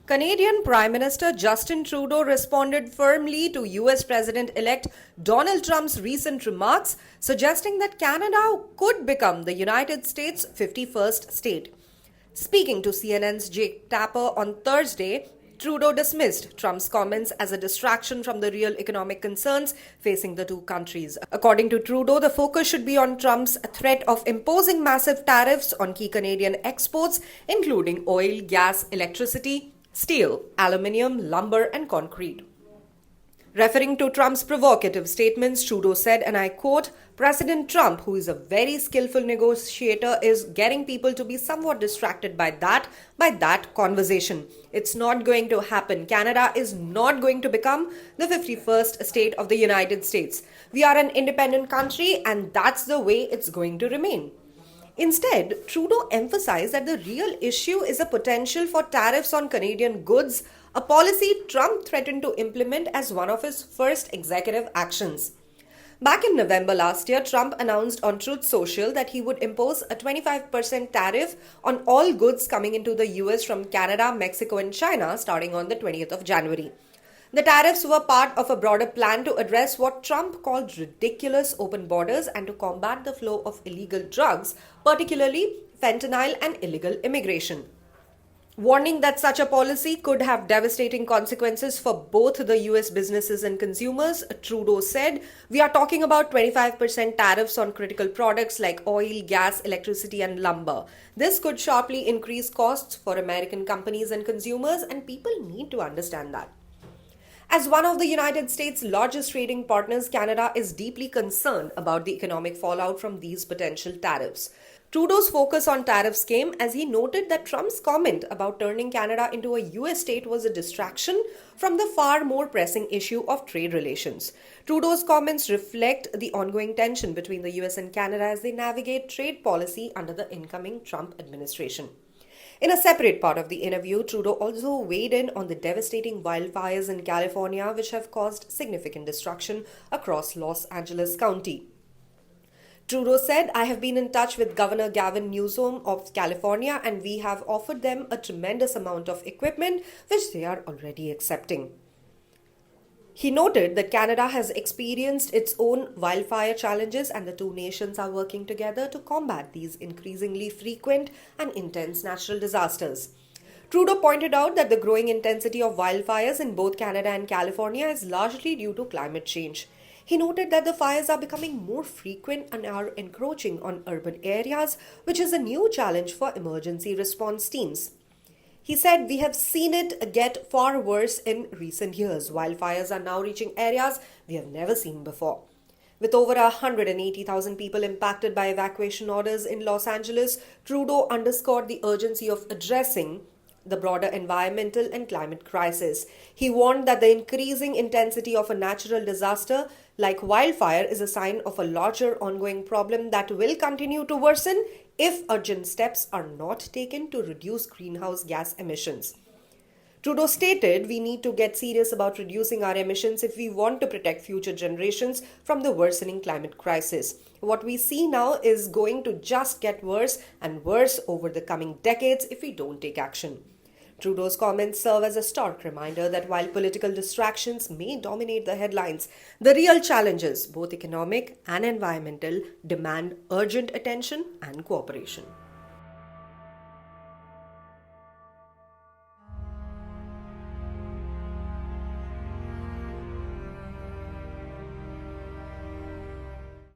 Canadian Prime Minister Justin Trudeau responded firmly to US President-elect Donald Trump's recent remarks, suggesting that Canada could become the United States' 51st state. Speaking to CNN's Jake Tapper on Thursday, Trudeau dismissed Trump's comments as a distraction from the real economic concerns facing the two countries. According to Trudeau, the focus should be on Trump's threat of imposing massive tariffs on key Canadian exports, including oil, gas, electricity, steel, aluminium, lumber, and concrete. Referring to Trump's provocative statements, Trudeau said, and I quote, "President Trump, who is a very skillful negotiator, is getting people to be somewhat distracted by that conversation. It's not going to happen. Canada is not going to become the 51st state of the United States. We are an independent country, and that's the way it's going to remain." Instead, Trudeau emphasized that the real issue is a potential for tariffs on Canadian goods, a policy Trump threatened to implement as one of his first executive actions. Back in November last year, Trump announced on Truth Social that he would impose a 25% tariff on all goods coming into the US from Canada, Mexico, and China starting on the 20th of January. The tariffs were part of a broader plan to address what Trump called ridiculous open borders and to combat the flow of illegal drugs, particularly fentanyl and illegal immigration. Warning that such a policy could have devastating consequences for both the US businesses and consumers, Trudeau said, "We are talking about 25% tariffs on critical products like oil, gas, electricity, and lumber. This could sharply increase costs for American companies and consumers, and people need to understand that." As one of the United States' largest trading partners, Canada is deeply concerned about the economic fallout from these potential tariffs. Trudeau's focus on tariffs came as he noted that Trump's comment about turning Canada into a US state was a distraction from the far more pressing issue of trade relations. Trudeau's comments reflect the ongoing tension between the US and Canada as they navigate trade policy under the incoming Trump administration. In a separate part of the interview, Trudeau also weighed in on the devastating wildfires in California, which have caused significant destruction across Los Angeles County. Trudeau said, "I have been in touch with Governor Gavin Newsom of California, and we have offered them a tremendous amount of equipment, which they are already accepting." He noted that Canada has experienced its own wildfire challenges and the two nations are working together to combat these increasingly frequent and intense natural disasters. Trudeau pointed out that the growing intensity of wildfires in both Canada and California is largely due to climate change. He noted that the fires are becoming more frequent and are encroaching on urban areas, which is a new challenge for emergency response teams. He said, "We have seen it get far worse in recent years. Wildfires are now reaching areas we have never seen before." With over 180,000 people impacted by evacuation orders in Los Angeles, Trudeau underscored the urgency of addressing the broader environmental and climate crisis. He warned that the increasing intensity of a natural disaster like wildfire is a sign of a larger ongoing problem that will continue to worsen if urgent steps are not taken to reduce greenhouse gas emissions. Trudeau stated, "We need to get serious about reducing our emissions if we want to protect future generations from the worsening climate crisis. What we see now is going to just get worse and worse over the coming decades if we don't take action." Trudeau's comments serve as a stark reminder that while political distractions may dominate the headlines, the real challenges, both economic and environmental, demand urgent attention and cooperation.